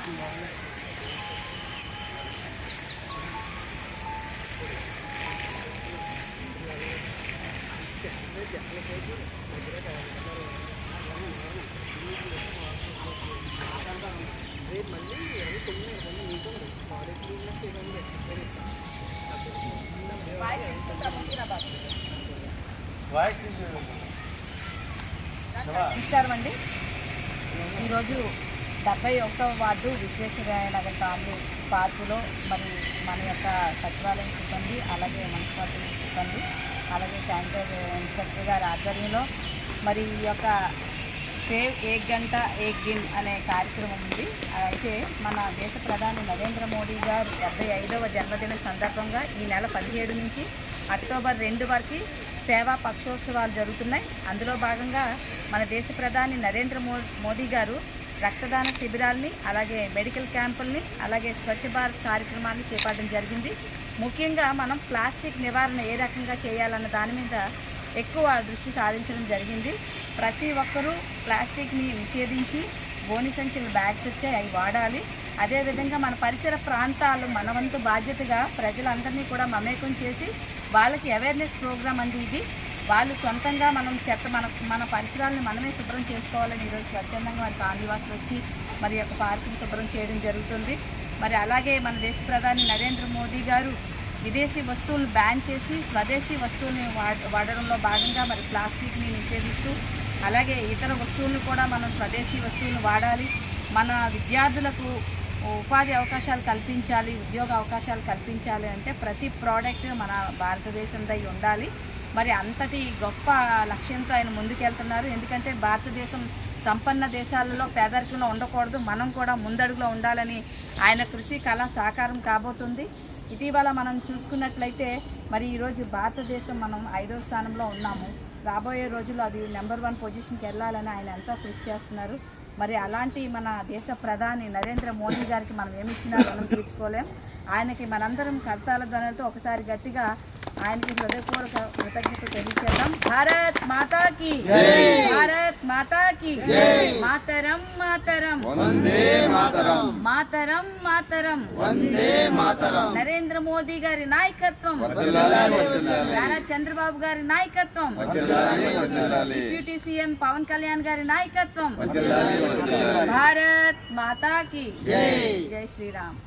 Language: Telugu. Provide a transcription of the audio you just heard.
నమస్కారం అండి. ఈరోజు 71వ వార్డు విశ్వేశ్వరయ్య నగర్ కాలనీ పార్కులో మరి మన యొక్క సచివాలయం సిబ్బంది, అలాగే మున్సిపాలిటీ సిబ్బంది, అలాగే శానిటరీ ఇన్స్పెక్టర్ గారి ఆధ్వర్యంలో మరి ఈ యొక్క సేవ్ ఏక్ గంట ఏక్ దిన్ అనే కార్యక్రమం ఉంది. అయితే మన దేశ ప్రధాని నరేంద్ర మోడీ గారు 75వ జన్మదినం సందర్భంగా ఈ నెల 17 నుంచి అక్టోబర్ 2 వరకు సేవా పక్షోత్సవాలు జరుగుతున్నాయి. అందులో భాగంగా మన దేశ ప్రధాని నరేంద్ర మోదీ గారు రక్తదాన శిబిరాల్ని, అలాగే మెడికల్ క్యాంపుల్ని, అలాగే స్వచ్ఛ భారత్ కార్యక్రమాన్ని చేపట్టడం జరిగింది. ముఖ్యంగా మనం ప్లాస్టిక్ నివారణ ఏ రకంగా చేయాలన్న దాని మీద ఎక్కువ దృష్టి సాధించడం జరిగింది. ప్రతి ఒక్కరూ ప్లాస్టిక్ని నిషేధించి గోని సంచుల బ్యాగ్స్ వచ్చాయి, అవి వాడాలి. అదేవిధంగా మన పరిసర ప్రాంతాలు మన వంతు బాధ్యతగా ప్రజలందరినీ కూడా మమేకం చేసి వాళ్ళకి అవేర్నెస్ ప్రోగ్రామ్ అంది ఇది. వాళ్ళు సొంతంగా మనం చెత్త మన పరిసరాలను మనమే శుభ్రం చేసుకోవాలని ఈరోజు స్వచ్ఛందంగా వారి కాలనీవాసులు వచ్చి మరి యొక్క పార్కును శుభ్రం చేయడం జరుగుతుంది. మరి అలాగే మన దేశ ప్రధాని నరేంద్ర మోదీ గారు విదేశీ వస్తువులను బ్యాన్ చేసి స్వదేశీ వస్తువుల్ని వాడడంలో భాగంగా మరి ప్లాస్టిక్ని నిషేధిస్తూ, అలాగే ఇతర వస్తువులను కూడా మనం స్వదేశీ వస్తువులను వాడాలి. మన విద్యార్థులకు ఉపాధి అవకాశాలు కల్పించాలి, ఉద్యోగ అవకాశాలు కల్పించాలి అంటే ప్రతి ప్రోడక్ట్ మన భారతదేశందై ఉండాలి. మరి అంతటి గొప్ప లక్ష్యంతో ఆయన ముందుకెళ్తున్నారు. ఎందుకంటే భారతదేశం సంపన్న దేశాలలో పేదరికంలో ఉండకూడదు, మనం కూడా ముందడుగులో ఉండాలని ఆయన కృషి కళ సాకారం కాబోతుంది. ఇటీవల మనం చూసుకున్నట్లయితే మరి ఈరోజు భారతదేశం మనం 5వ స్థానంలో ఉన్నాము. రాబోయే రోజుల్లో అది నెంబర్ 1 పొజిషన్కి వెళ్ళాలని ఆయన ఎంతో కృషి చేస్తున్నారు. మరి అలాంటి మన దేశ ప్రధాని నరేంద్ర మోదీ గారికి మనం ఏమిచ్చినా రుణం తీర్చుకోలేం. ఆయనకి మనందరం కర్తాల ధ్వనులతో ఒకసారి గట్టిగా ఆయనకి హృదయపూర్వక కృతజ్ఞత తెలియచేద్దాం. భారత్ మాతాకి, భారత్ మాతాకి, మాతరం మాతరం, మాతరం మాతరం, నరేంద్ర మోదీ గారి నాయకత్వం, నారా చంద్రబాబు గారి నాయకత్వం, డిప్యూటీ సీఎం పవన్ కళ్యాణ్ గారి నాయకత్వం. భారత్ మాతాకి జై శ్రీరామ్.